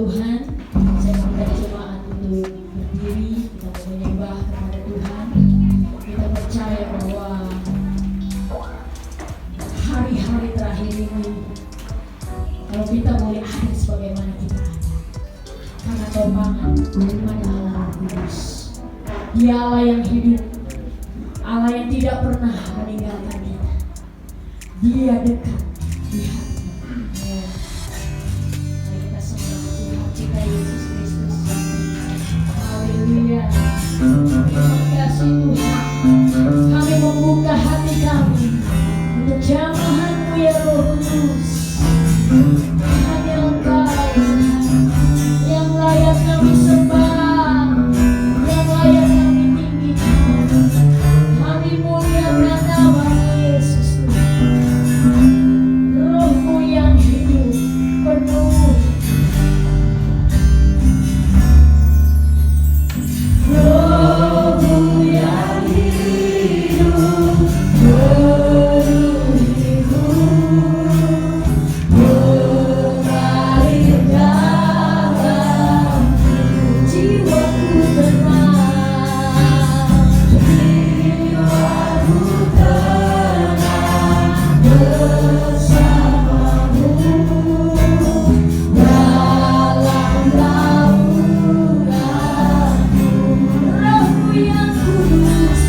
Tuhan. Saya mengundang jemaat untuk berdiri, kita mau menyembah kepada Tuhan. Kita percaya bahwa hari-hari terakhir ini, kalau kita boleh ada sebagaimana kita ada, karena topangan daripada Allah Kudus. Dia Allah yang hidup, Allah yang tidak pernah meninggalkan kita. Dia dekat di hati. Mari kita sembah Tuhan kita Yesus Kristus. Haleluya. Terima kasih Tuhan. Kami membuka hati kami untuk jamahan-Mu ya Roh Kudus. Hanya Engkau yang layak kami sembah, yang layak kami tinggikan. Kami muliakan nama-Mu Yesus Tuhan. Roh-Mu yang hidup penuh. Roh-Mu yang hidup penuh hidup. Mengalir dalam jiwaku tenang, jiwaku tenang bersama-Mu dalam naungan-Mu. Roh-Mu yang kudus,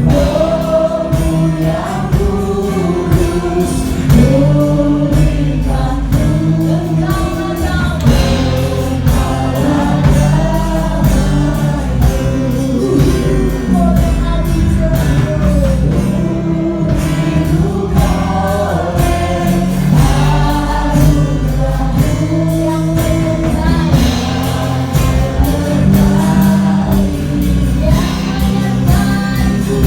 Roh-Mu yang kudus, berikanku Engkaulah damai-Mu. Boleh hati terus hidup oleh anugerah-Mu yang menyertai, yang menyertai-Ku.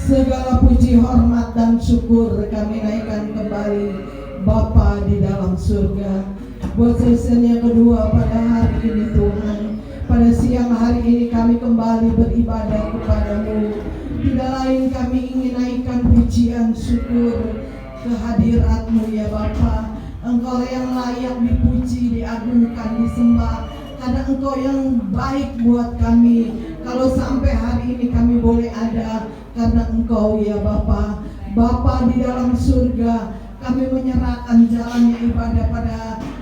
Segala puji, hormat, dan syukur kami naikkan kembali Bapa di dalam surga. Buat season yang kedua pada hari ini Tuhan, pada siang hari ini kami kembali beribadah kepadamu. Tidak lain kami ingin naikkan pujian syukur kehadiratmu ya Bapa. Engkau yang layak dipuji, diagungkan, disembah, karena Engkau yang baik buat kami. Kalau sampai hari ini kami boleh ada karena Engkau ya Bapa. Bapa di dalam surga, kami menyerahkan jalannya ibadah pada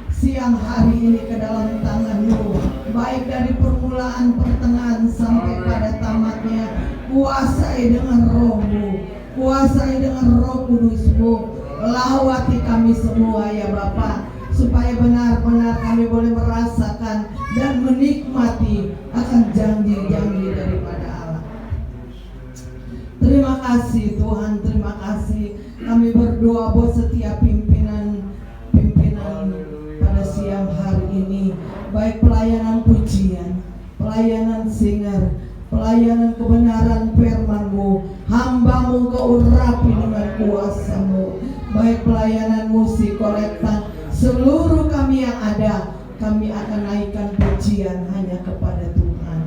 siang hari ini ke dalam tangan-Mu, baik dari permulaan, pertengahan sampai pada tamatnya. Kuasai dengan Roh-Mu, kuasai dengan Roh Kudus-Mu, lawati kami semua ya Bapa, supaya benar-benar kami boleh merasakan dan menikmati akan janji-janji daripada Allah. Terima kasih Tuhan, terima kasih. Kami berdoa buat setiap pimpinan pada siang hari ini, baik pelayanan pujian, pelayanan singer, pelayanan kebenaran firman-Mu, hamba-Mu Kau urapi dengan kuasa-Mu, baik pelayanan musik, kolektan, seluruh kami yang ada, kami akan naikkan pujian hanya kepada Tuhan.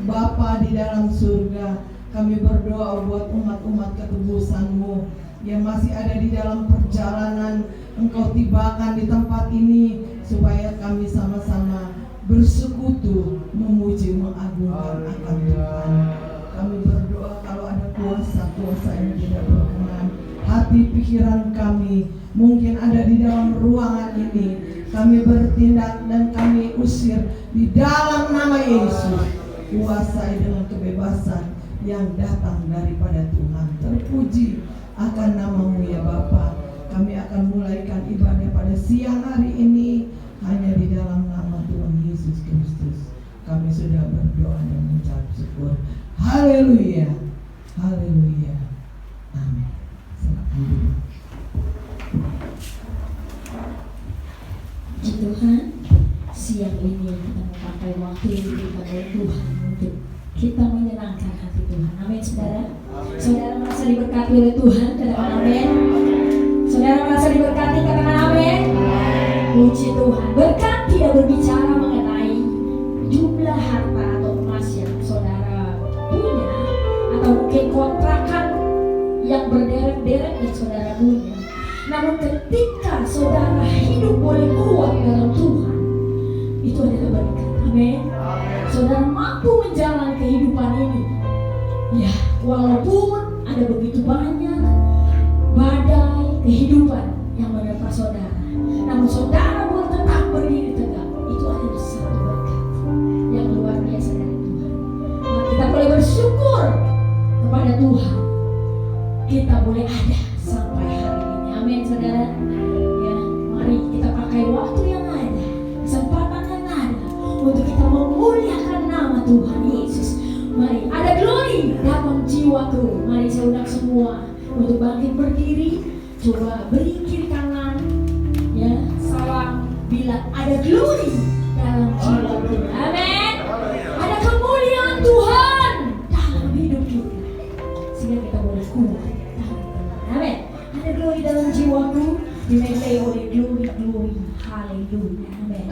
Bapa di dalam surga, kami berdoa buat umat-umat ketebusan-Mu yang masih ada di dalam perjalanan. Engkau tibakan di tempat ini supaya kami sama-sama bersekutu memuji, mengagungkan akan Tuhan. Kami berdoa kalau ada kuasa-kuasa yang tidak berkenan, hati pikiran kami mungkin ada di dalam ruangan ini, kami bertindak dan kami usir di dalam nama Yesus. Kuasai dengan kebebasan yang datang daripada Tuhan. Terpuji akan nama-Mu ya Bapa. Kami akan mulaikan ibadah pada siang hari ini hanya di dalam nama Tuhan Yesus Kristus. Kami sudah berdoa dan mengucap syukur. Haleluya, haleluya, amin. Silakan duduk. Puji Tuhan, siang ini kita memakai waktu yang diberikan oleh Tuhan untuk kita menyenangkan hati Tuhan. Amin saudara. Saudara merasa diberkati oleh Tuhan, katakan amin. Saudara merasa diberkati, katakan amin. Puji Tuhan. Berkat tidak berbicara mengenai jumlah harta atau emas yang saudara punya, atau mungkin kontrakan yang berderet-deret yang saudara punya. Namun ketika saudara hidup boleh kuat dalam Tuhan, itu adalah berkat. Amin. Saudara mampu menjalani kehidupan ini, ya walaupun ada begitu banyak badai kehidupan yang menerpa saudara, namun saudara boleh tetap berdiri tegak. Itu adalah satu berkat. Tuhan kita boleh ada sampai hari ini. Amin saudara. Ya, mari kita pakai waktu yang ada, kesempatan yang ada untuk kita memuliakan nama Tuhan Yesus. Mari, ada glory dalam jiwaku. Mari saya undang semua untuk bangkit berdiri. Coba beri kiri kanan. Ya, salam bilang ada glory dalam jiwaku. Amin. Ada kemuliaan Tuhan dalam hidup kita, sehingga kita boleh kuat. Amin. Ada glory dalam jiwaku, dimegai oleh glory. Haleluya. Amin.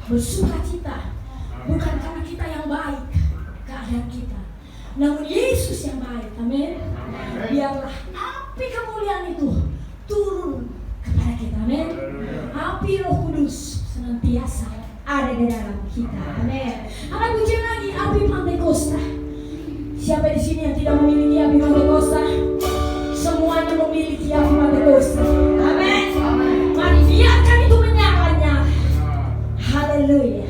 bersukacita, bukan karena kita yang baik keadaan kita, namun Yesus yang baik. Amin. Biarlah api kemuliaan itu turun kepada kita. Amin. Api Roh Kudus senantiasa ada di dalam kita. Amin. Ada pujian lagi, api Pantekosta. Siapa di sini yang tidak memiliki api Pantekosta? Semuanya memiliki api Pantekosta. Amin. Mari biarkan itu menyala-nyala. Haleluya.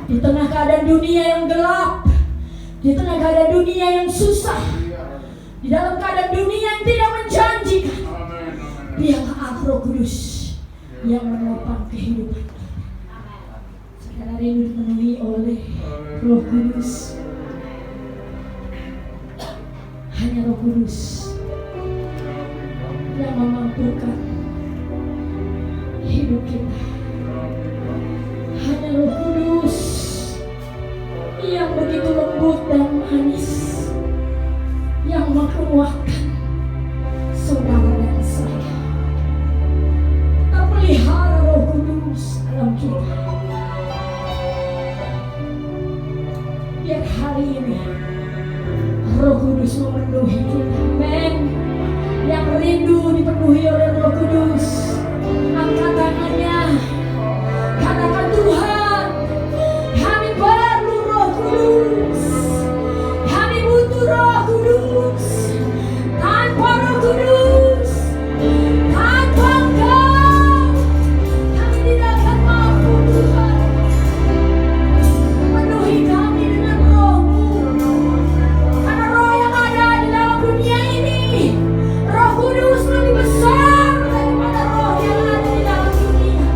Di tengah keadaan dunia yang gelap, di tengah keadaan dunia yang susah, di dalam keadaan dunia yang tidak menjanjikan, biarlah Roh Kudus yang menopang kehidupan kita. Saudara rindu dipenuhi oleh Roh Kudus. Hanya Roh Kudus yang memampukan hidup kita. Hanya Roh Kudus yang begitu lembut dan manis, yang menguatkan saudara dan saya. Kita pelihara Roh Kudus dalam kita. Biar hari ini Roh Kudus memenuhi kita. Amin. Yang rindu dipenuhi oleh Roh Kudus, angkat tangannya, katakan, Tuhan, kami perlu Roh Kudus, kami butuh Roh Kudus. Tanpa Roh Kudus, tanpa Engkau, kami tidak akan mampu, Tuhan. Penuhi kami dengan Roh-Mu, karena Roh yang ada di dalam dunia ini, Roh Kudus lebih besar daripada roh yang ada di dalam dunia.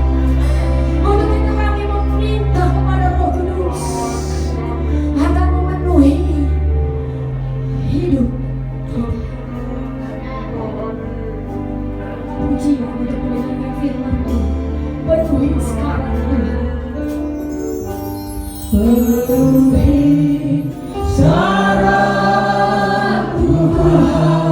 Untuk itu kami meminta kepada Roh Kudus agar memenuhi hidup kita. Pujian untuk mendengarkan firman-Mu, penuhi sekarang Tuhan. Penuhi sekarang Tuhan,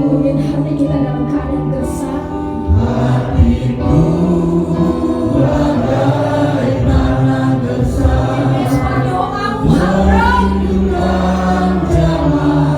mungkin hati kita dalam keadaan gersang, Yesus doamu harap kami jamaah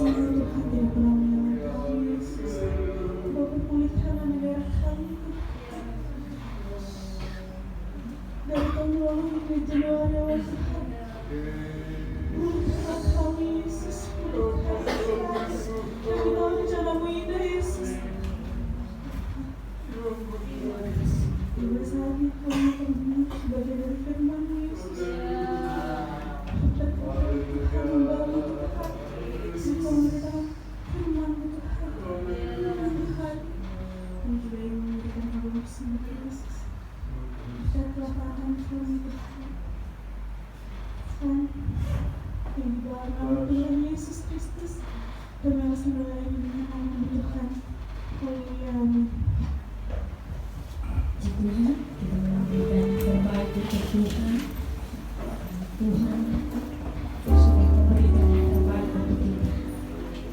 Tuhan tidak pernah menyalahkan kami, Yesus. Bapa, pulihkanlah negara kami, dari tahun lalu hingga Januari awal Tuhan. Pulihkanlah kami, Yesus. Pulihkanlah kami. Kami tahu rencana-Mu indah, Yesus. Tiba saatnya kami terbunuh sebagai dari firman-Mu, Yesus. Kita membangun Tuhan. Engkau memberikan firman-Mu, Tuhan. Tuhan, Kami juga yang memberikan kabar sembuh, Yesus. Dan kelapaan kami, Tuhan. Tuhan, yang di dalam nama Tuhan Yesus Kristus, kami harus berdoa ini dengan nama Tuhan. Haleluya, amin. Tuhan, kita memberikan terbaik untuk Tuhan. Tuhan sudah memberikan yang terbaik untuk kita.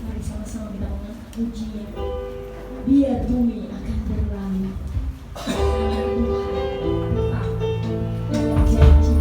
Mari sama-sama kita mengangkat pujian. Biar bumi akan berlalu, Tuhan tetap berjanji.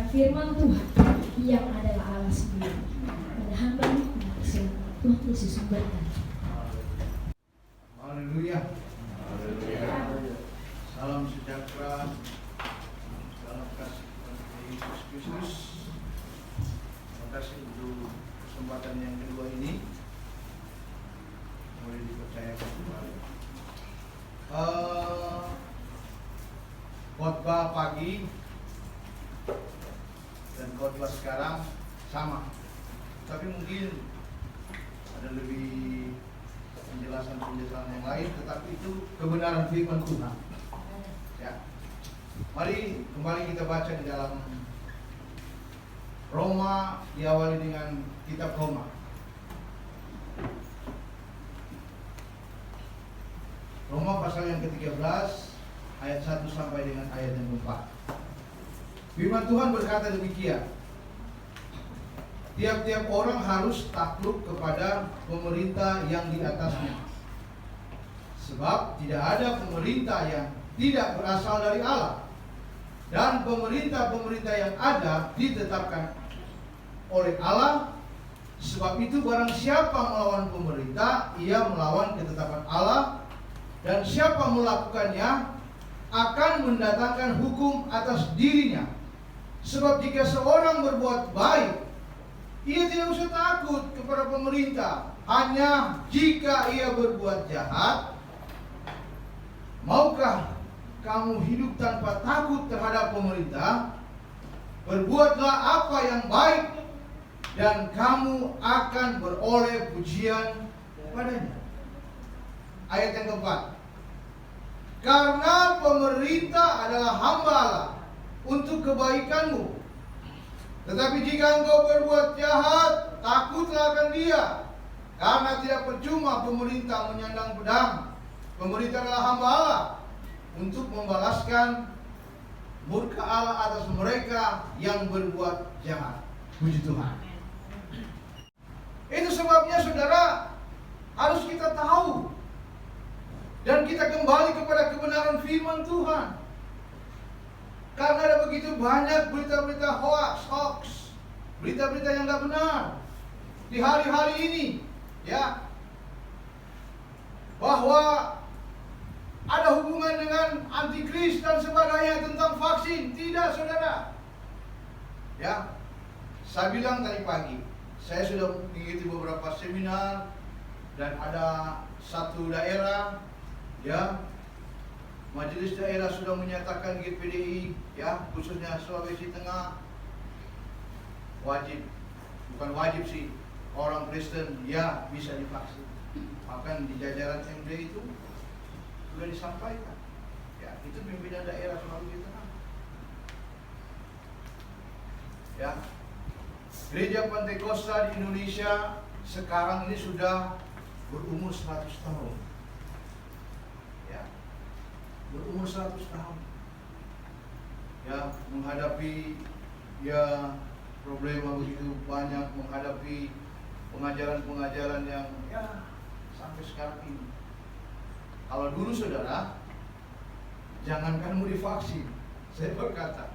Firman Tuhan yang adalah Allah sendiri. Pada hamba ini Tuhan Yesus memberkati. Haleluya. Salam sejahtera. Salam kasih kepada Yesus Kristus. Terima kasih untuk kesempatan yang kedua ini. Boleh dipercayakan kembali. Khotbah pagi dan khotbah sekarang sama, tapi mungkin ada lebih penjelasan-penjelasan yang lain, tetapi itu kebenaran firman Tuhan. Ya, mari kembali kita baca di dalam Roma, diawali dengan kitab Roma. Roma pasal yang ke-13 ayat 1 sampai dengan ayat yang ke-4. Firman Tuhan berkata demikian. Tiap-tiap orang harus takluk kepada pemerintah yang di atasnya. Sebab tidak ada pemerintah yang tidak berasal dari Allah. Dan pemerintah-pemerintah yang ada ditetapkan oleh Allah. Sebab itu barang siapa melawan pemerintah, ia melawan ketetapan Allah. Dan siapa melakukannya akan mendatangkan hukum atas dirinya. Sebab jika seorang berbuat baik, ia tidak usah takut kepada pemerintah. Hanya jika ia berbuat jahat, Maukah kamu hidup tanpa takut terhadap pemerintah? Berbuatlah apa yang baik, dan kamu akan beroleh pujian padanya. Ayat yang keempat. Karena pemerintah adalah hamba Allah untuk kebaikanmu. Tetapi jika engkau berbuat jahat, takutlah akan dia. Karena tidak percuma pemerintah menyandang pedang. Pemerintah adalah hamba Allah untuk membalaskan murka Allah atas mereka yang berbuat jahat. Puji Tuhan. Itu sebabnya saudara, harus kita tahu dan kita kembali kepada kebenaran firman Tuhan. Karena ada begitu banyak berita-berita hoax, berita-berita yang tidak benar di hari-hari ini, ya, bahwa ada hubungan dengan antikris dan sebagainya tentang vaksin. Tidak, saudara. Ya, saya bilang tadi pagi, saya sudah mengikuti beberapa seminar dan ada satu daerah, ya, majelis daerah sudah menyatakan GPDI, ya, khususnya Sulawesi Tengah, wajib, bukan wajib sih, orang Kristen ya bisa divaksin. Bahkan di jajaran MD itu sudah disampaikan, ya, itu pimpinan daerah Sulawesi Tengah, ya. Gereja Pantekosta di Indonesia sekarang ini sudah berumur 100 tahun, ya, berumur 100 tahun, ya, menghadapi, ya, problema begitu banyak, menghadapi pengajaran-pengajaran yang, ya, sampai sekarang ini. Kalau dulu saudara, jangankan mau divaksin, saya berkata,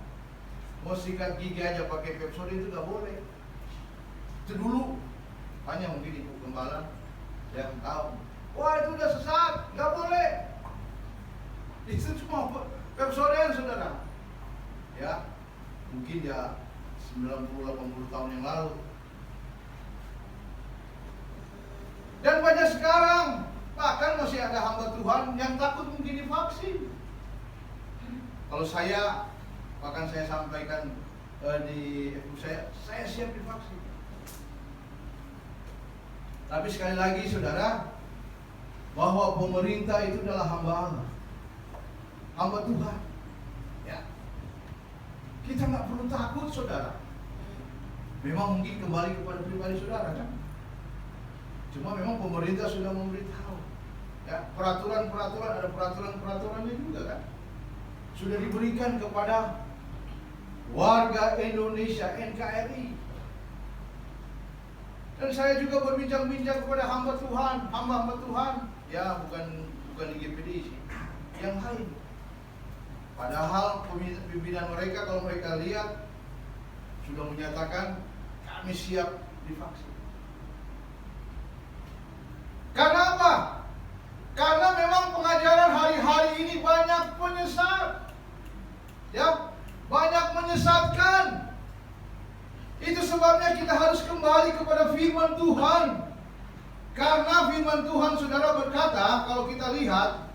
mau sikat gigi aja pakai Pepsodent itu gak boleh. Itu dulu, hanya mungkin ibu gembala yang tahu, wah itu udah sesat, gak boleh. Itu cuma Pepsodent saudara, ya, mungkin ya 90-80 tahun yang lalu. Dan banyak sekarang, bahkan masih ada hamba Tuhan yang takut mungkin divaksin. Kalau saya, bahkan saya sampaikan di FU saya siap divaksin. Tapi sekali lagi saudara, bahwa pemerintah itu adalah hamba Allah, hamba Tuhan, ya. Kita nggak perlu takut saudara. Memang mungkin kembali kepada pribadi saudara, kan? Cuma memang pemerintah sudah memberitahu, ya, peraturan-peraturan, ada peraturan-peraturannya juga, kan, sudah diberikan kepada warga Indonesia, NKRI. Dan saya juga berbincang-bincang kepada hamba Tuhan, hamba-hamba Tuhan, ya, bukan di GPDI sih, yang lain. Padahal pimpinan mereka, kalau mereka lihat, sudah menyatakan kami siap divaksin. Karena apa? Karena memang pengajaran hari-hari ini banyak penyesat, ya, banyak menyesatkan. Itu sebabnya kita harus kembali kepada firman Tuhan. Karena firman Tuhan saudara berkata, kalau kita lihat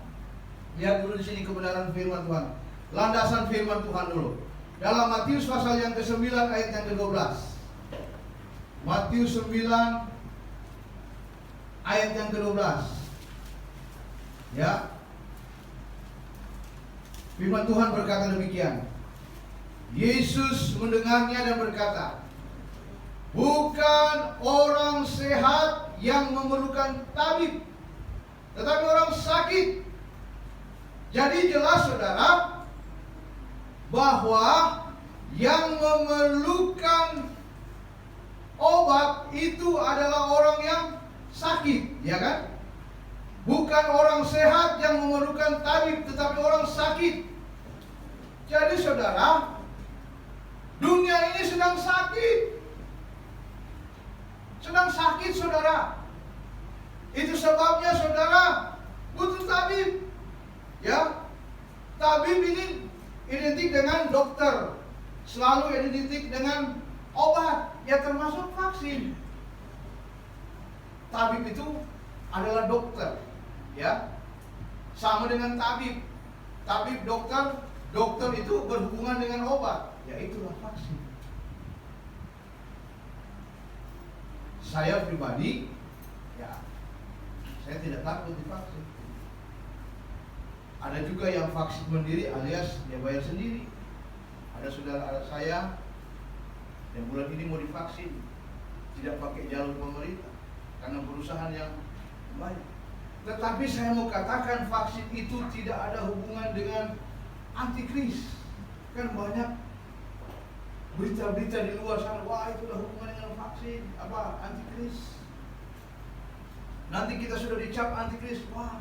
dulu di sini kebenaran firman Tuhan. Landasan firman Tuhan dulu. Dalam Matius pasal yang ke-9 ayat yang ke-12. Matius 9 ayat yang ke-12. Ya. Firman Tuhan berkata demikian. Yesus mendengarnya dan berkata, bukan orang sehat yang memerlukan tabib, tetapi orang sakit. Jadi jelas saudara, bahwa yang memerlukan obat itu adalah orang yang sakit, ya kan? Bukan orang sehat yang memerlukan tabib, tetapi orang sakit. Jadi saudara, dunia ini sedang sakit. Sedang sakit saudara. Itu sebabnya saudara butuh tabib. Ya, tabib ini identik dengan dokter, selalu identik dengan obat, ya termasuk vaksin. Tabib itu adalah dokter, ya. Sama dengan tabib. Tabib dokter, dokter itu berhubungan dengan obat. Ya itulah vaksin. Saya pribadi, ya saya tidak takut divaksin. Ada juga yang vaksin mandiri alias dia bayar sendiri. Ada saudara saya yang bulan ini mau divaksin, tidak pakai jalur pemerintah karena perusahaan yang banyak. Tetapi saya mau katakan vaksin itu tidak ada hubungan dengan antikris. Kan banyak berita-berita di luar sana, wah itu ada hubungan dengan vaksin, apa antikris. Nanti kita sudah dicap antikris, wah.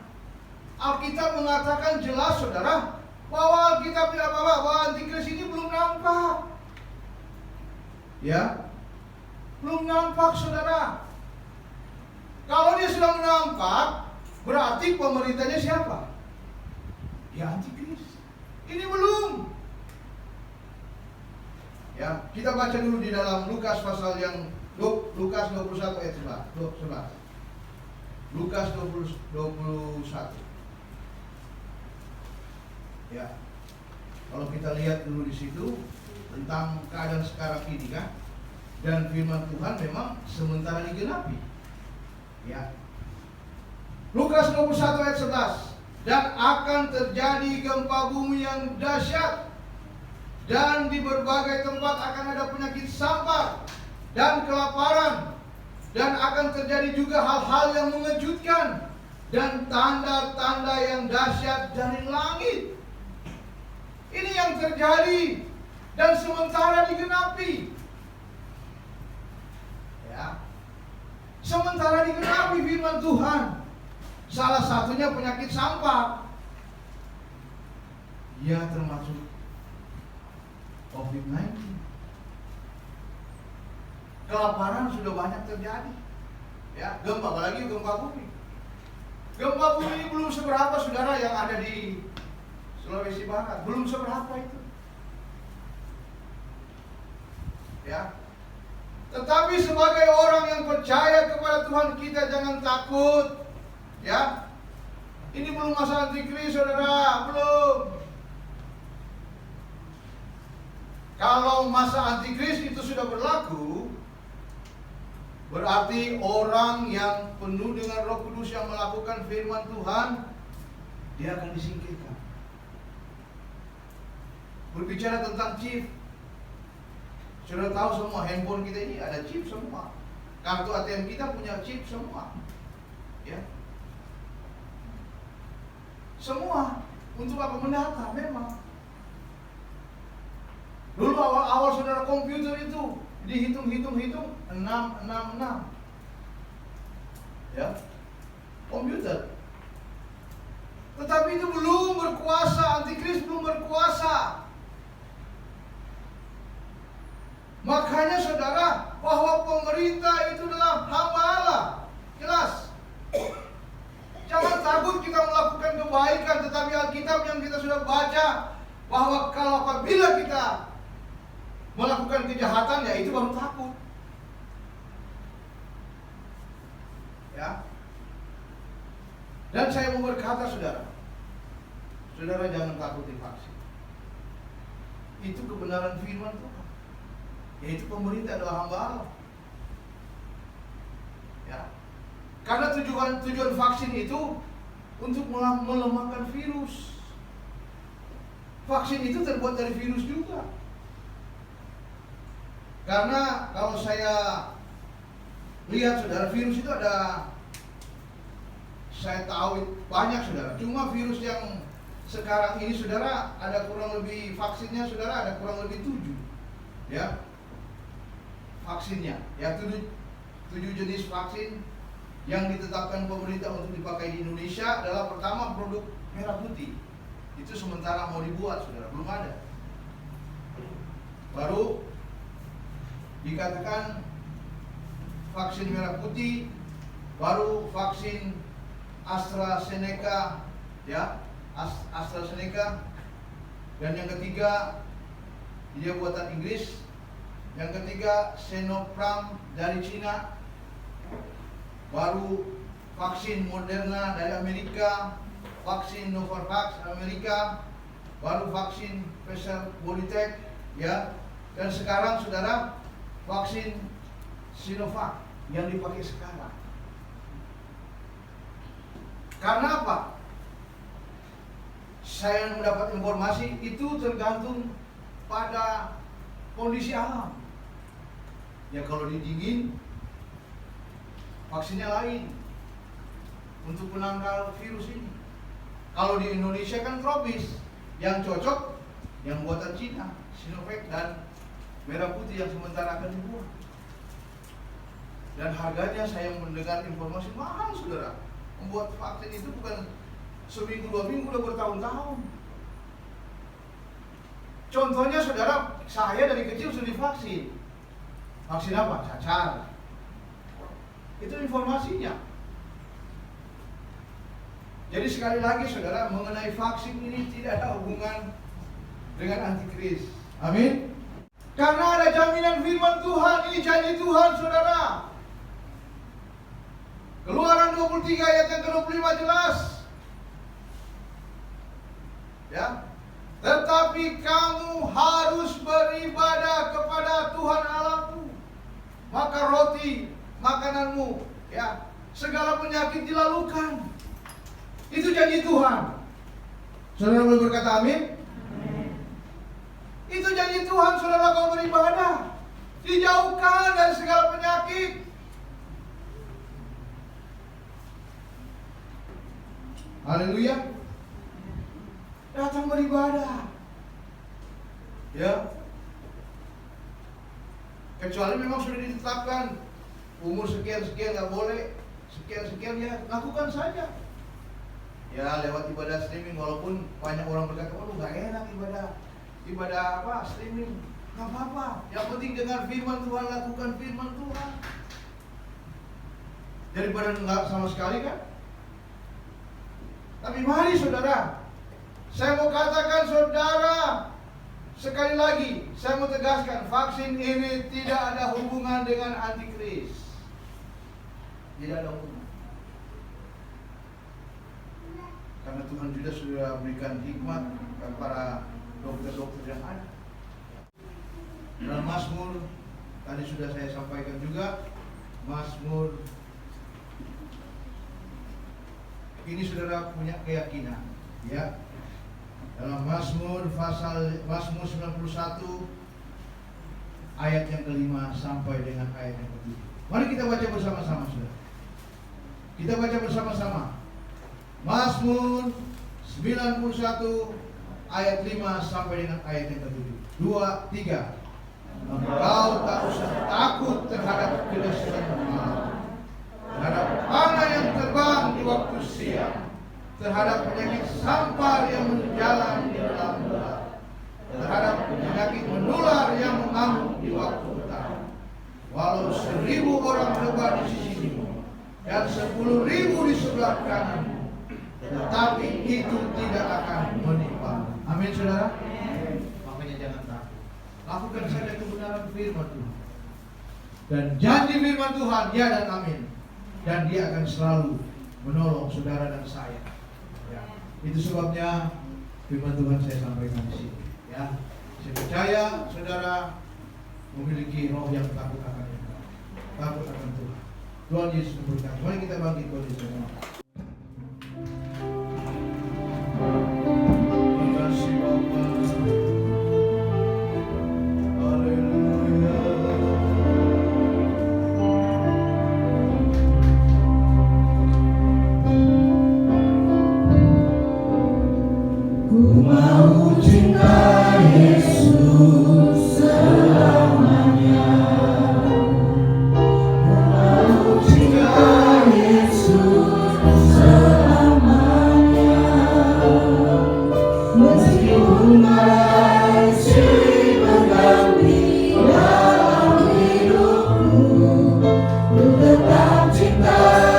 Alkitab mengatakan jelas saudara bahwa Alkitab bahwa antikris ini belum nampak. Ya, belum nampak saudara. Kalau dia sudah nampak, berarti pemerintahnya siapa? Ya antikris. Ini belum. Ya, kita baca dulu di dalam Lukas pasal yang Lukas 21 ayat 11. Lukas 21. Ya. Kalau kita lihat dulu di situ tentang keadaan sekarang ini kan, dan firman Tuhan memang sementara digenapi. Ya. Lukas 21 ayat 11. Dan akan terjadi gempa bumi yang dahsyat, dan di berbagai tempat akan ada penyakit sampar dan kelaparan, dan akan terjadi juga hal-hal yang mengejutkan dan tanda-tanda yang dahsyat dari langit. Ini yang terjadi dan sementara digenapi. Ya. Sementara digenapi firman Tuhan. Salah satunya penyakit sampar. Ya termasuk COVID-19. Kelaparan sudah banyak terjadi. Ya, gempa, apalagi gempa bumi. Gempa bumi ini belum seberapa saudara yang ada di Sulawesi Barat, belum seberapa itu. Ya. Tetapi sebagai orang yang percaya kepada Tuhan, kita jangan takut. Ya. Ini belum masa antikris saudara, belum. Kalau masa antikris itu sudah berlaku, berarti orang yang penuh dengan Roh Kudus yang melakukan firman Tuhan, dia akan disingkirkan. Berbicara tentang chip, sudah tahu semua handphone kita ini ada chip semua. Kartu ATM kita punya chip semua. Ya. Semua untuk apa? Mendata memang. Dulu awal-awal saudara komputer itu dihitung-hitung 666. Ya. Komputer. Tetapi itu belum berkuasa, antikris belum berkuasa. Makanya saudara, bahwa pemerintah itu adalah hamba Allah. Jelas. Jangan takut kita melakukan kebaikan, tetapi Alkitab yang kita sudah baca, bahwa kalau apabila kita melakukan kejahatan, ya itu baru takut. Ya. Dan saya mau berkata saudara, saudara jangan takut divaksin. Itu kebenaran firman Tuhan. Yaitu pemerintah adalah hamba Allah. Ya. Karena tujuan vaksin itu untuk melemahkan virus. Vaksin itu terbuat dari virus juga. Karena kalau saya lihat saudara, virus itu ada, saya tahu banyak saudara. Cuma virus yang sekarang ini saudara ada kurang lebih, vaksinnya saudara ada kurang lebih 7. Ya. Vaksinnya, ya 7 jenis vaksin yang ditetapkan pemerintah untuk dipakai di Indonesia adalah pertama produk merah putih. Itu sementara mau dibuat, saudara, belum ada. Baru dikatakan vaksin merah putih, baru vaksin AstraZeneca, ya, AstraZeneca, dan yang ketiga dia buatan Inggris. Yang ketiga Sinopharm dari Cina, baru vaksin Moderna dari Amerika, vaksin Novavax Amerika, baru vaksin Pfizer BioNTech, ya, dan sekarang saudara vaksin Sinovac yang dipakai sekarang. Karena apa? Saya mendapat informasi itu tergantung pada kondisi alam. Ya kalau di dingin, vaksinnya lain untuk menangkal virus ini. Kalau di Indonesia kan tropis, yang cocok yang buatan Cina, Sinovac dan merah putih yang sementara akan dibuat. Dan harganya saya mendengar informasi mahal, saudara. Membuat vaksin itu bukan seminggu 2 minggu, udah bertahun-tahun. Contohnya saudara, saya dari kecil sudah divaksin. Vaksin apa? Cacar. Itu informasinya. Jadi sekali lagi saudara, mengenai vaksin ini tidak ada hubungan dengan antikris. Amin. Karena ada jaminan firman Tuhan, ini janji Tuhan saudara. Keluaran 23 ayat yang ke-25 jelas. Ya. Tetapi kamu harus beribadah kepada Tuhan Allahmu. Maka roti makananmu, ya, segala penyakit dilalukan. Itu janji Tuhan. Saudara boleh berkata amin? Itu janji Tuhan, saudara, kau beribadah, dijauhkan dari segala penyakit. Haleluya. Datang beribadah. Ya. Kecuali memang sudah ditetapkan umur sekian-sekian nggak boleh, sekian-sekian, ya lakukan saja. Ya lewat ibadah streaming, walaupun banyak orang berkata, waduh nggak enak ibadah apa streaming, nggak apa-apa. Yang penting dengar firman Tuhan, lakukan firman Tuhan. Daripada nggak sama sekali kan. Tapi mari saudara, saya mau katakan saudara, sekali lagi saya mau tegaskan, vaksin ini tidak ada hubungan dengan antikris. Tidak ada hubungan. Karena Tuhan juga sudah berikan hikmat kepada dokter-dokter yang ada. Dalam Mazmur, tadi sudah saya sampaikan juga, Mazmur ini saudara punya keyakinan, ya. Dalam Mazmur 91 ayat yang ke-5 sampai dengan ayat yang ke-7. Mari kita baca bersama-sama, saudara. Kita baca bersama-sama. Mazmur 91 ayat 5 sampai dengan ayat yang ke-7. 2, 3. Engkau tak usah takut terhadap kedahsyatan malam, terhadap panah yang terbang di waktu siang, terhadap penyakit sampar yang berjalan di dalam gelap, terhadap penyakit menular yang mengamuk di waktu petang. Walau 1000 orang rebah di sisimu dan 10.000 di sebelah kananmu, tetapi itu tidak akan menimpa. Amin saudara. Makanya jangan takut. Lakukan saja kebenaran firman Tuhan. Dan janji firman Tuhan ya dan amin. Dan dia akan selalu menolong saudara dan saya. Ya. Itu sebabnya firman Tuhan saya sampaikan di sini. Ya. Saya percaya saudara memiliki roh yang takut akan Tuhan. Takut akan Tuhan. Tuhan Yesus memberkati. Mari kita bangkit berdiri semua.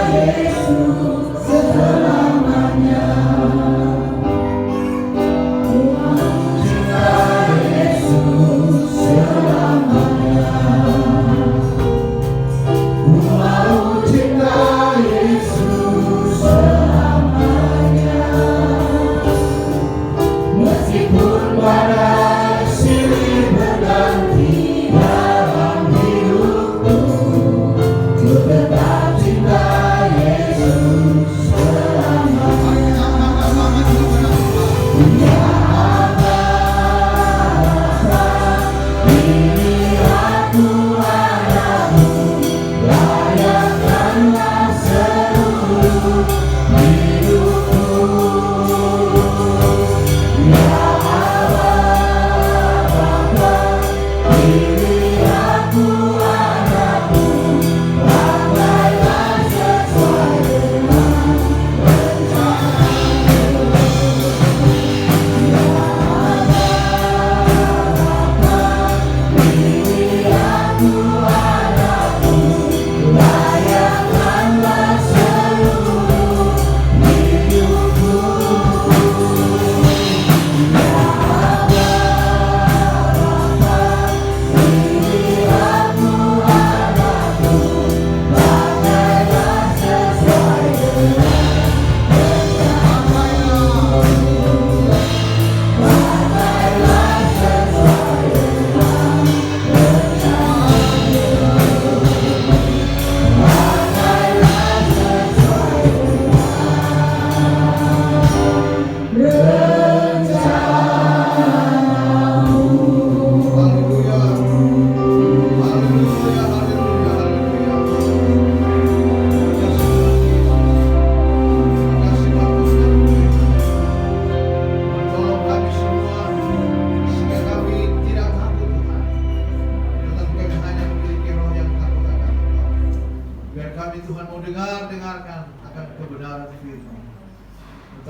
Yesus selamanya.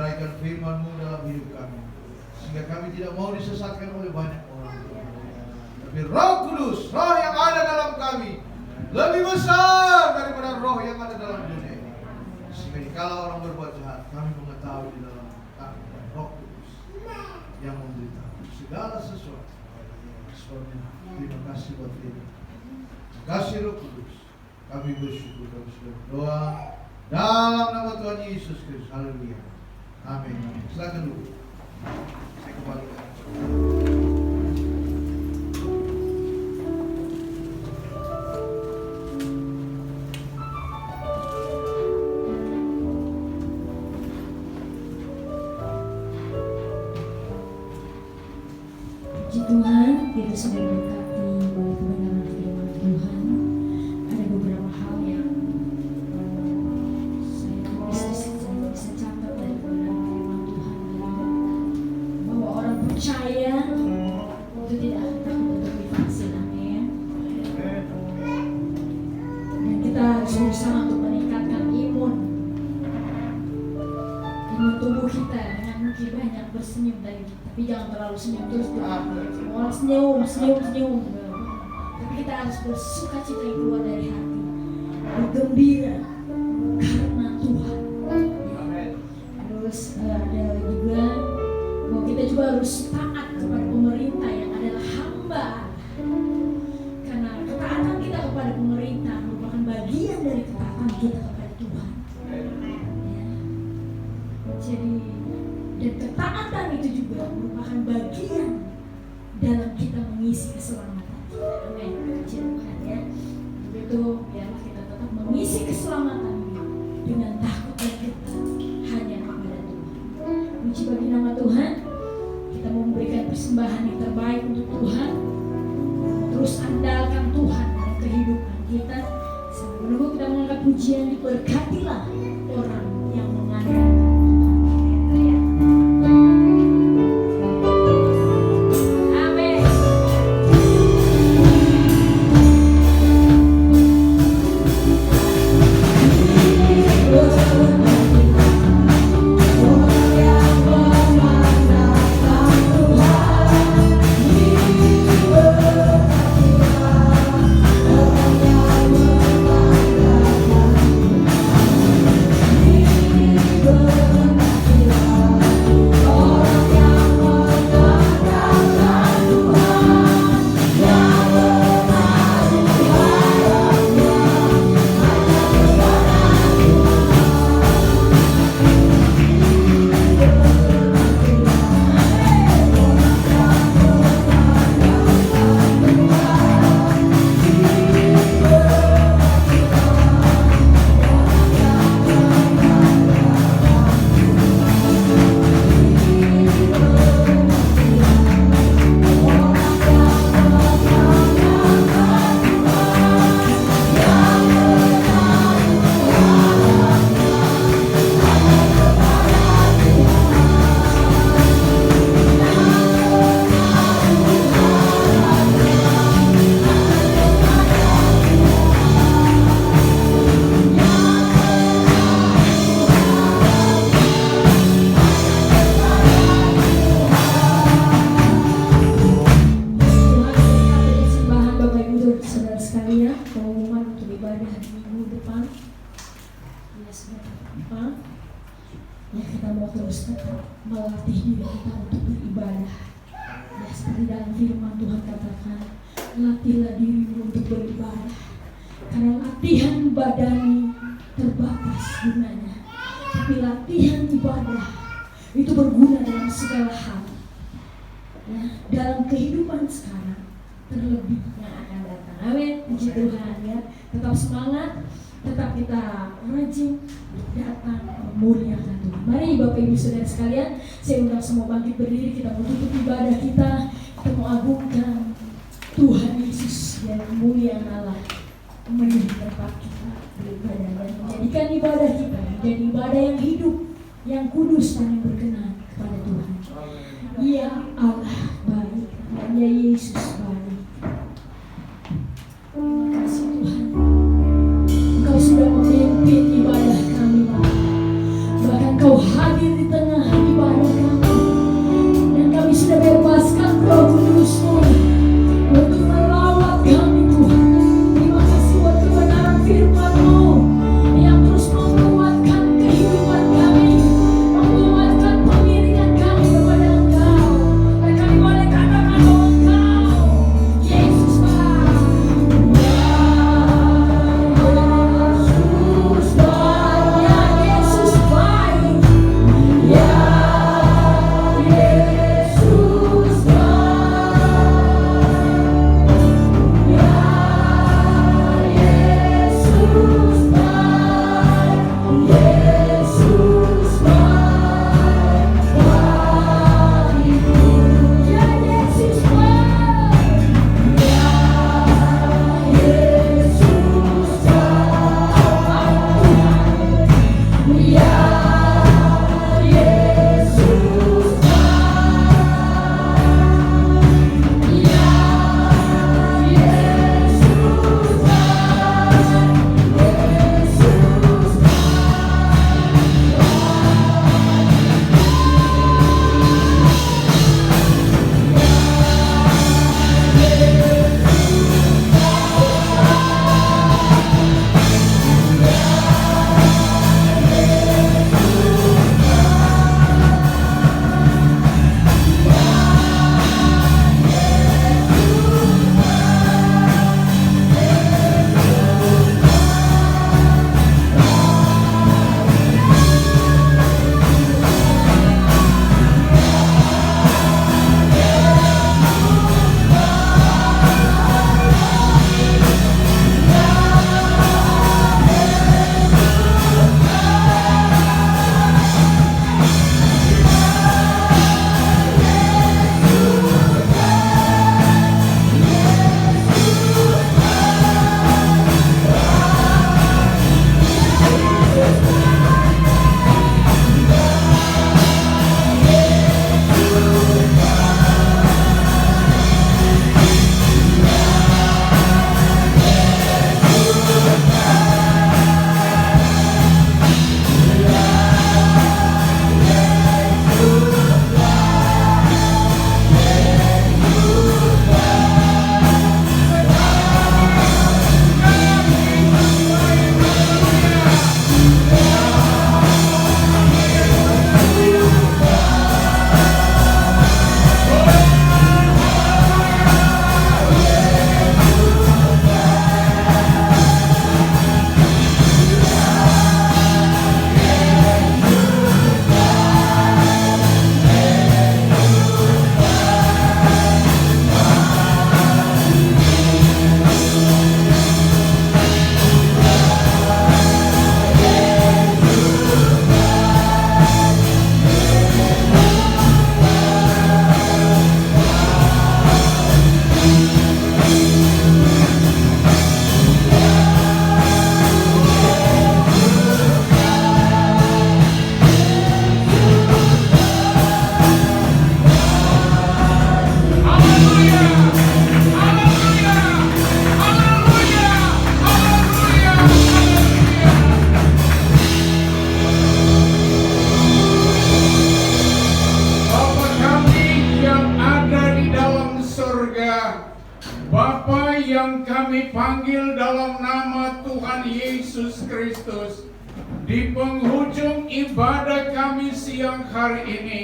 uraikan firman-Mu dalam hidup kami, sehingga kami tidak mau disesatkan oleh banyak orang. Tapi Roh Kudus, Roh yang ada dalam kami lebih besar daripada roh yang ada dalam dunia ini. Sehingga dikala orang berbuat jahat, kami mengetahui di dalam kami dan Roh Kudus yang memberitahu segala sesuatu. Sebabnya terima kasih buat ini. Terima kasih Roh Kudus. Kami bersyukur kami sudah berdoa dalam nama Tuhan Yesus Kristus. Haleluya. Amin. Silakan dulu. Saya kembalikan. Puji Tuhan, kita sudah berkati oleh kebenaran firman Tuhan. Ada beberapa hal yang saya bisa catat dari kebenaran firman Tuhan, bahwa orang percaya itu tidak akan takut untuk divaksin, amin. Dan kita harus berusaha untuk meningkatkan imun tubuh kita dengan mungkin banyak bersenyum tadi, tapi jangan terlalu senyum terus tuh. Orang senyum. Tapi kita harus bersuka cita yang keluar dari hati, bergembira karena Tuhan. Terus ada juga bahwa kita juga harus taat kepada pemerintah yang adalah hamba, karena ketaatan kita kepada pemerintah merupakan bagian dari ketaatan kita kepada Tuhan. Jadi, dan ketaatan itu juga merupakan bagian dalam kita mengisi keselamatan kita. Amin. Puji Tuhan ya. Itu biarlah kita tetap mengisi keselamatan ini dengan takut dan gentar hanya kepada Tuhan. Puji bagi nama Tuhan. Kita memberikan persembahan yang terbaik untuk Tuhan. Terus andalkan Tuhan dalam kehidupan kita. Sambil menunggu kita mengangkat pujian, diberkatilah orang yang mengandalkan Tuhan. Ya, kita mau terus melatih diri kita untuk beribadah. Ya, seperti dalam firman Tuhan katakan, latihlah dirimu untuk beribadah. Karena latihan badani terbatas gunanya, tapi latihan ibadah itu berguna dalam segala hal. Ya, dalam kehidupan sekarang, terlebih yang akan datang. Amin. Puji Tuhan ya. Tetap semangat, tetap kita rajin datang memuliakan Tuhan. Mari Bapak Ibu Saudara sekalian, saya undang semua bangkit berdiri, kita menutup ibadah kita mengagungkan Tuhan Yesus yang mulia Allah memenuhi tempat kita beribadah dan menjadikan ibadah kita menjadi ibadah yang hidup, yang kudus dan yang berkenan kepada Tuhan. Ya Allah baik, ya Yesus baik. Terima kasih Tuhan, Engkau sudah memimpin ibadah kami, bahkan Kau hadir di tengah yang kami panggil dalam nama Tuhan Yesus Kristus, di penghujung ibadah kami siang hari ini,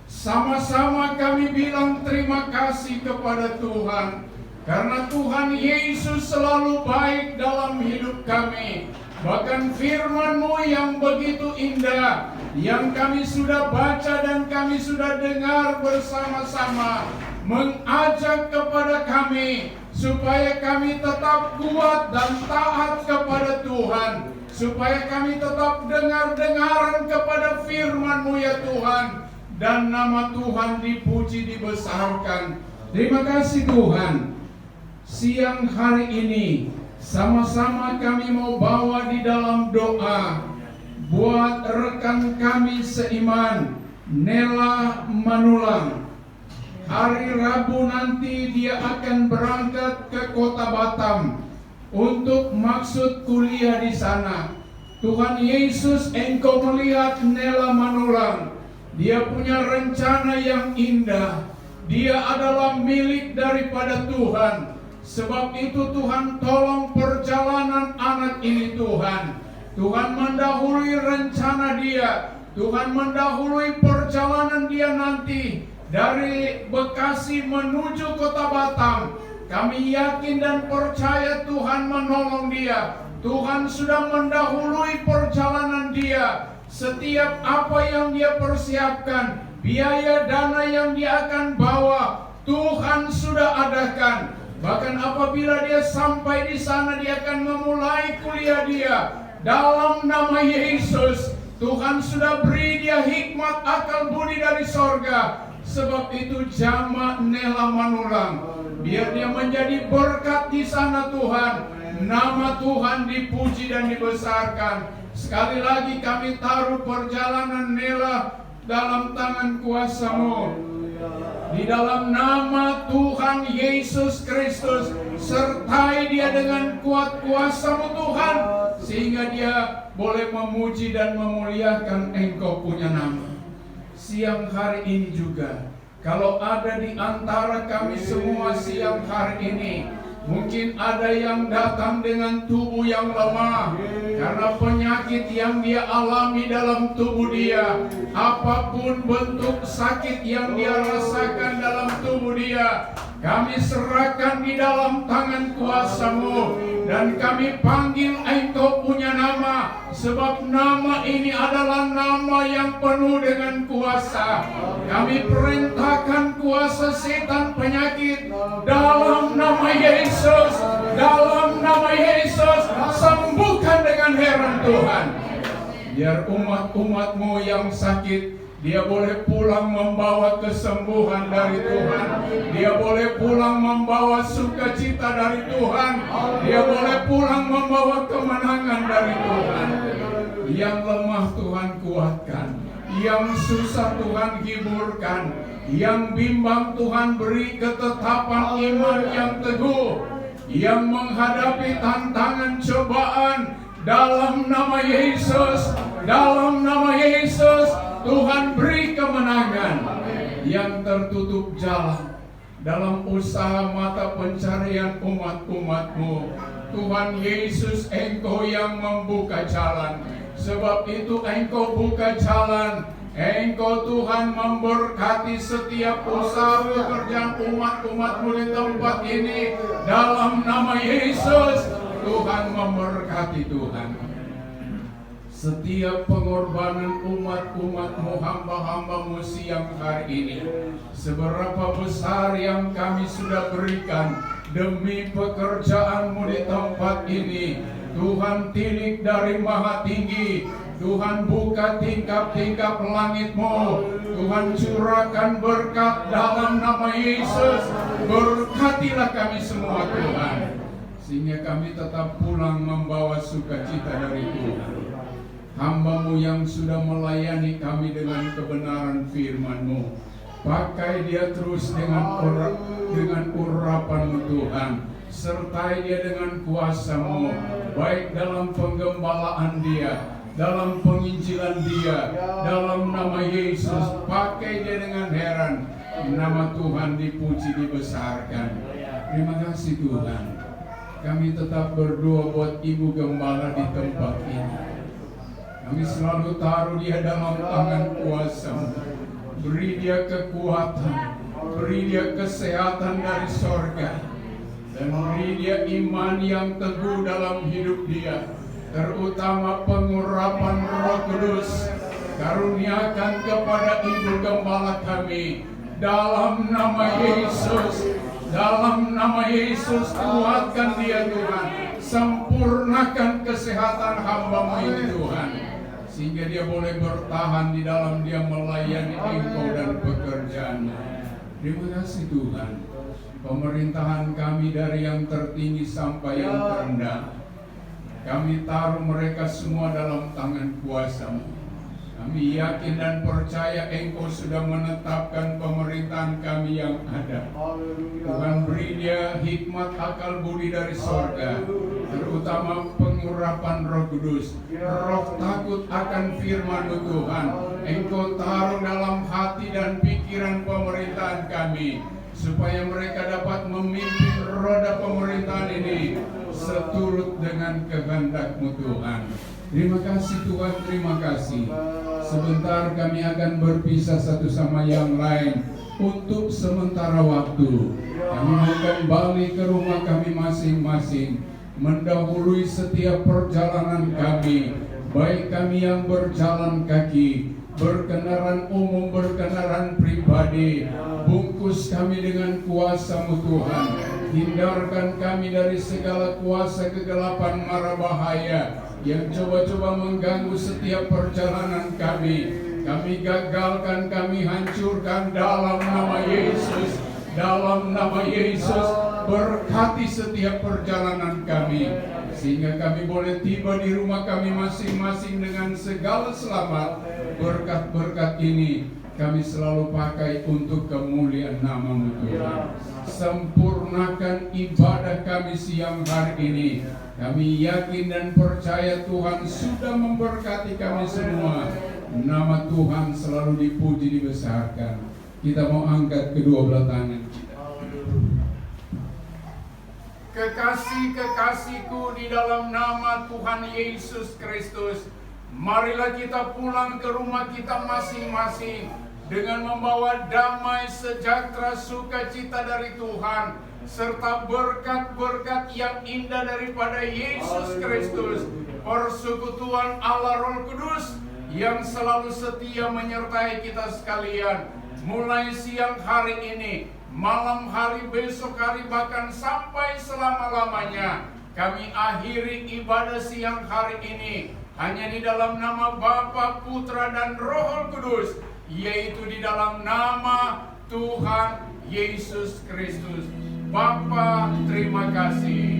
sama-sama kami bilang terima kasih kepada Tuhan, karena Tuhan Yesus selalu baik dalam hidup kami. Bahkan firman-Mu yang begitu indah, yang kami sudah baca dan kami sudah dengar bersama-sama, mengajak kepada kami supaya kami tetap kuat dan taat kepada Tuhan, supaya kami tetap dengar-dengaran kepada firman-Mu ya Tuhan, dan nama Tuhan dipuji, dibesarkan. Terima kasih Tuhan. Siang hari ini sama-sama kami mau bawa di dalam doa buat rekan kami seiman, Nela Manulang. Hari Rabu nanti dia akan berangkat ke kota Batam untuk maksud kuliah di sana. Tuhan Yesus, Engkau melihat Nela Manulang. Dia punya rencana yang indah. Dia adalah milik daripada Tuhan. Sebab itu Tuhan tolong perjalanan anak ini Tuhan. Tuhan mendahului rencana dia. Tuhan mendahului perjalanan dia nanti dari Bekasi menuju kota Batam. Kami yakin dan percaya Tuhan menolong dia. Tuhan sudah mendahului perjalanan dia. Setiap apa yang dia persiapkan, biaya dana yang dia akan bawa, Tuhan sudah adakan. Bahkan apabila dia sampai di sana, dia akan memulai kuliah dia. Dalam nama Yesus, Tuhan sudah beri dia hikmat, akal budi dari sorga. Sebab itu jamaah Nela Manulang, biar dia menjadi berkat di sana Tuhan. Nama Tuhan dipuji dan dibesarkan. Sekali lagi kami taruh perjalanan Nela dalam tangan kuasa-Mu. Di dalam nama Tuhan Yesus Kristus, sertai dia dengan kuat kuasa-Mu Tuhan, sehingga dia boleh memuji dan memuliakan Engkau punya nama. Siang hari ini juga, kalau ada di antara kami semua siang hari ini, mungkin ada yang datang dengan tubuh yang lemah karena penyakit yang dia alami dalam tubuh dia. Apapun bentuk sakit yang dia rasakan dalam tubuh dia, kami serahkan di dalam tangan kuasa-Mu. Dan kami panggil Engkau punya nama, sebab nama ini adalah nama yang penuh dengan kuasa. Kami perintahkan kuasa setan penyakit dalam nama Yesus. Dalam nama Yesus, sembuhkan dengan heran Tuhan. Biar umat-umat-Mu yang sakit, dia boleh pulang membawa kesembuhan dari Tuhan. Dia boleh pulang membawa sukacita dari Tuhan. Dia boleh pulang membawa kemenangan dari Tuhan. Yang lemah Tuhan kuatkan, yang susah Tuhan hiburkan, yang bimbang Tuhan beri ketetapan iman yang teguh, yang menghadapi tantangan cobaan. Dalam nama Yesus, dalam nama Yesus, Tuhan beri kemenangan. Yang tertutup jalan dalam usaha mata pencarian umat-umat-Mu, Tuhan Yesus, Engkau yang membuka jalan. Sebab itu Engkau buka jalan. Engkau Tuhan memberkati setiap usaha pekerjaan umat-umat-Mu di tempat ini. Dalam nama Yesus, Tuhan memberkati Tuhan. Setiap pengorbanan umat-umat-Mu, hamba-hamba-Mu siang hari ini, seberapa besar yang kami sudah berikan demi pekerjaan-Mu di tempat ini. Tuhan tilik dari maha tinggi, Tuhan buka tingkap-tingkap langit-Mu, Tuhan curahkan berkat dalam nama Yesus. Berkatilah kami semua Tuhan, sehingga kami tetap pulang membawa sukacita dari Tuhan. Hamba-Mu yang sudah melayani kami dengan kebenaran firman-Mu, pakai dia terus dengan urapan-Mu Tuhan. Sertai dia dengan kuasa-Mu, baik dalam penggembalaan dia, dalam penginjilan dia. Dalam nama Yesus, pakai dia dengan heran. Nama Tuhan dipuji, dibesarkan. Terima kasih Tuhan. kami tetap berdoa buat Ibu Gembala di tempat ini. Kami selalu taruh dia dalam tangan kuasa-Mu. Beri dia kekuatan, beri dia kesehatan dari sorga, dan beri dia iman yang teguh dalam hidup dia, terutama pengurapan Roh Kudus. Karuniakan kepada Ibu Gembala kami dalam nama Yesus. Dalam nama Yesus, kuatkan dia Tuhan, sempurnakan kesehatan hamba-Mu ini Tuhan, sehingga dia boleh bertahan di dalam dia melayani Engkau dan pekerjaan-Mu. Terima kasih Tuhan. Pemerintahan kami dari yang tertinggi sampai yang terendah, kami taruh mereka semua dalam tangan kuasa-Mu. Kami yakin dan percaya Engkau sudah menetapkan pemerintahan kami yang ada. Tuhan, beri dia hikmat akal budi dari sorga, terutama pengurapan Roh Kudus, roh takut akan firman-Mu Tuhan. Engkau taruh dalam hati dan pikiran pemerintahan kami, supaya mereka dapat memimpin roda pemerintahan ini seturut dengan kehendak-Mu Tuhan. Terima kasih Tuhan, terima kasih. Sebentar kami akan berpisah satu sama yang lain untuk sementara waktu. Kami mau kembali ke rumah kami masing-masing, mendahului setiap perjalanan kami, baik kami yang berjalan kaki, berkendaraan umum, berkendaraan pribadi. Bungkus kami dengan kuasa-Mu Tuhan. Hindarkan kami dari segala kuasa kegelapan mara bahaya yang coba-coba mengganggu setiap perjalanan kami. Kami gagalkan, kami hancurkan dalam nama Yesus. Dalam nama Yesus, berkati setiap perjalanan kami, sehingga kami boleh tiba di rumah kami masing-masing dengan segala selamat. Berkat-berkat ini kami selalu pakai untuk kemuliaan nama-Mu Tuhan. Sempurnakan ibadah kami siang hari ini. Kami yakin dan percaya Tuhan sudah memberkati kami semua. Nama Tuhan selalu dipuji, dibesarkan. Kita mau angkat kedua belah tangan kita. Kekasih-kekasihku di dalam nama Tuhan Yesus Kristus, marilah kita pulang ke rumah kita masing-masing dengan membawa damai, sejahtera, sukacita dari Tuhan, serta berkat-berkat yang indah daripada Yesus Kristus, persekutuan Allah Roh Kudus yang selalu setia menyertai kita sekalian, mulai siang hari ini, malam hari, besok hari, bahkan sampai selama-lamanya. Kami akhiri ibadah siang hari ini hanya di dalam nama Bapa, Putra, dan Roh Kudus, yaitu di dalam nama Tuhan Yesus Kristus. Bapa, terima kasih.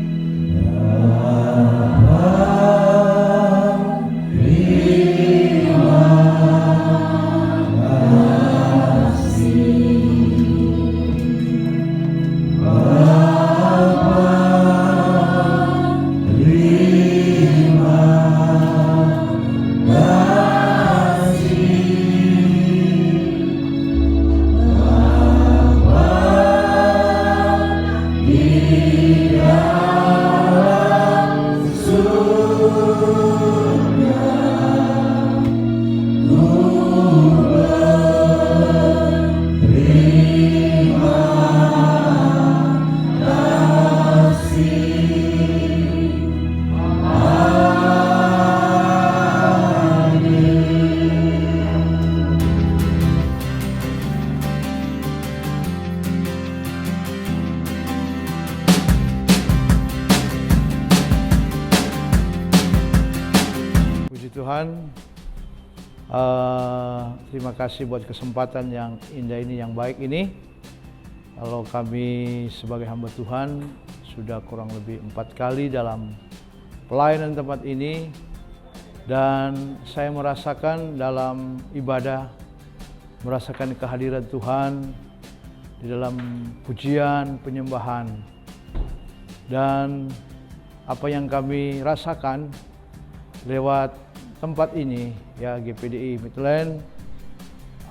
Tuhan, terima kasih buat kesempatan yang indah ini, yang baik ini. Kalau kami sebagai hamba Tuhan sudah kurang lebih 4 kali dalam pelayanan tempat ini, dan saya merasakan dalam ibadah, merasakan kehadiran Tuhan di dalam pujian, penyembahan, dan apa yang kami rasakan lewat tempat ini, ya, GPDI Midland,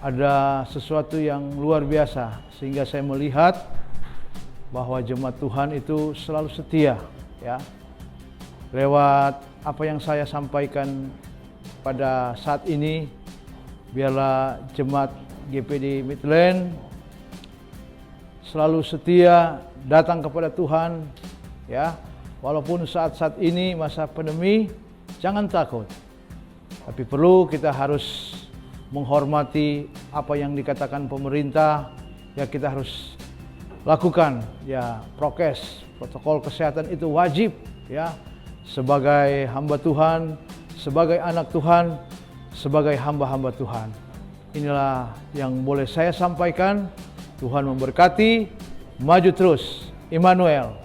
ada sesuatu yang luar biasa, sehingga saya melihat bahwa jemaat Tuhan itu selalu setia ya. Lewat apa yang saya sampaikan pada saat ini, biarlah jemaat GPD Midland selalu setia datang kepada Tuhan, ya. Walaupun saat-saat ini masa pandemi, jangan takut. Tapi perlu kita harus menghormati apa yang dikatakan pemerintah, ya kita harus lakukan, ya prokes, protokol kesehatan itu wajib, ya, sebagai hamba Tuhan, sebagai anak Tuhan, sebagai hamba-hamba Tuhan. Inilah yang boleh saya sampaikan. Tuhan memberkati, maju terus, Immanuel.